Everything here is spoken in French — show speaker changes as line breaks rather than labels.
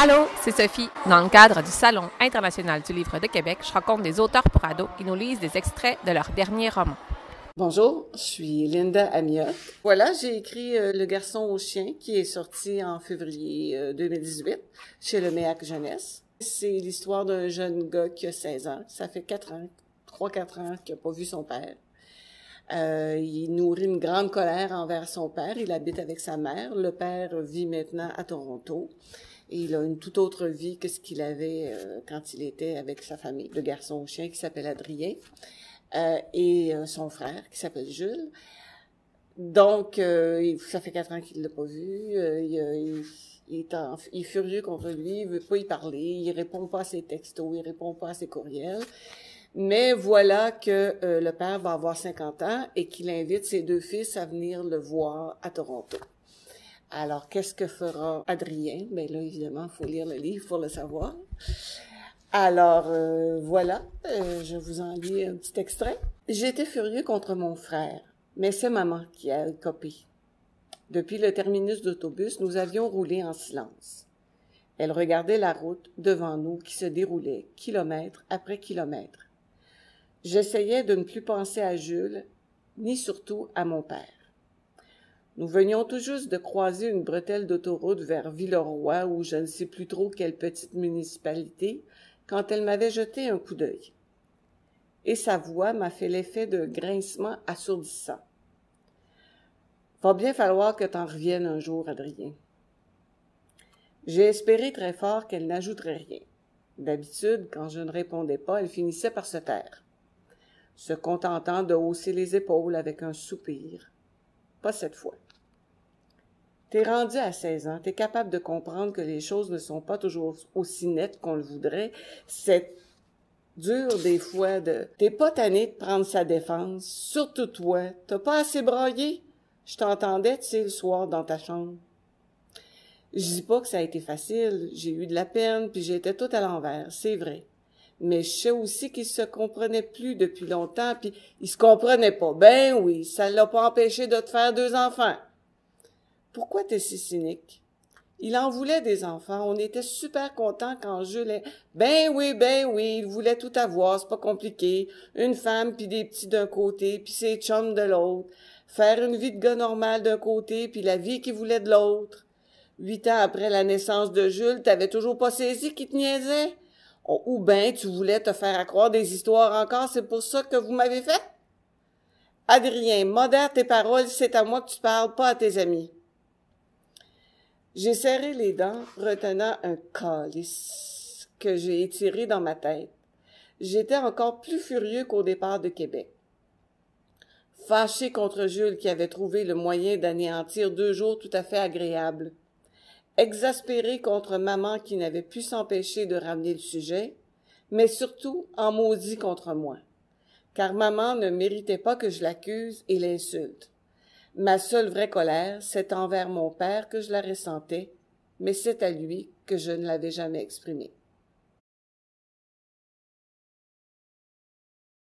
Allô, c'est Sophie. Dans le cadre du Salon international du livre de Québec, je rencontre des auteurs pour ados qui nous lisent des extraits de leur dernier roman.
Bonjour, je suis Linda Amiot. Voilà, j'ai écrit Le garçon au chien qui est sorti en février 2018 chez le MEAC Jeunesse. C'est l'histoire d'un jeune gars qui a 16 ans. Ça fait 3-4 ans qu'il n'a pas vu son père. Il nourrit une grande colère envers son père. Il habite avec sa mère. Le père vit maintenant à Toronto. Et il a une toute autre vie que ce qu'il avait quand il était avec sa famille. Le garçon au chien qui s'appelle Adrien. Et son frère qui s'appelle Jules. Donc, ça fait 4 ans qu'il l'a pas vu. Il est furieux contre lui, il veut pas y parler, il répond pas à ses textos, il répond pas à ses courriels. Mais voilà que le père va avoir 50 ans et qu'il invite ses 2 fils à venir le voir à Toronto. Alors, qu'est-ce que fera Adrien? Ben là, évidemment, il faut lire le livre pour le savoir. Alors, voilà, je vous en lis un petit extrait. J'étais furieux contre mon frère, mais c'est maman qui a copé. Depuis le terminus d'autobus, nous avions roulé en silence. Elle regardait la route devant nous qui se déroulait kilomètre après kilomètre. J'essayais de ne plus penser à Jules, ni surtout à mon père. Nous venions tout juste de croiser une bretelle d'autoroute vers Villeroy ou je ne sais plus trop quelle petite municipalité, quand elle m'avait jeté un coup d'œil. Et sa voix m'a fait l'effet de grincement assourdissant. « Va bien falloir que t'en reviennes un jour, Adrien. » J'ai espéré très fort qu'elle n'ajouterait rien. D'habitude, quand je ne répondais pas, elle finissait par se taire, se contentant de hausser les épaules avec un soupir. Pas cette fois. T'es rendu à 16 ans, t'es capable de comprendre que les choses ne sont pas toujours aussi nettes qu'on le voudrait. C'est dur des fois de... T'es pas tanné de prendre sa défense, surtout toi. T'as pas assez braillé? Je t'entendais, tu sais, le soir dans ta chambre. Je dis pas que ça a été facile, j'ai eu de la peine, puis j'étais tout à l'envers, c'est vrai. Mais je sais aussi qu'ils se comprenaient plus depuis longtemps, puis ils se comprenaient pas. Ben oui, ça l'a pas empêché de te faire 2 enfants. Pourquoi t'es si cynique? Il en voulait des enfants. On était super contents quand Jules est... Ben oui, il voulait tout avoir, c'est pas compliqué. Une femme, puis des petits d'un côté, puis ses chums de l'autre. Faire une vie de gars normal d'un côté, puis la vie qu'il voulait de l'autre. 8 ans après la naissance de Jules, t'avais toujours pas saisi qu'il te niaisait? Ou ben tu voulais te faire accroire des histoires encore, c'est pour ça que vous m'avez fait? Adrien, modère tes paroles, c'est à moi que tu parles, pas à tes amis. J'ai serré les dents, retenant un calice que j'ai étiré dans ma tête. J'étais encore plus furieux qu'au départ de Québec. Fâché contre Jules qui avait trouvé le moyen d'anéantir 2 jours tout à fait agréables. Exaspéré contre maman qui n'avait pu s'empêcher de ramener le sujet, mais surtout en maudit contre moi, car maman ne méritait pas que je l'accuse et l'insulte. Ma seule vraie colère, c'est envers mon père que je la ressentais, mais c'est à lui que je ne l'avais jamais exprimée.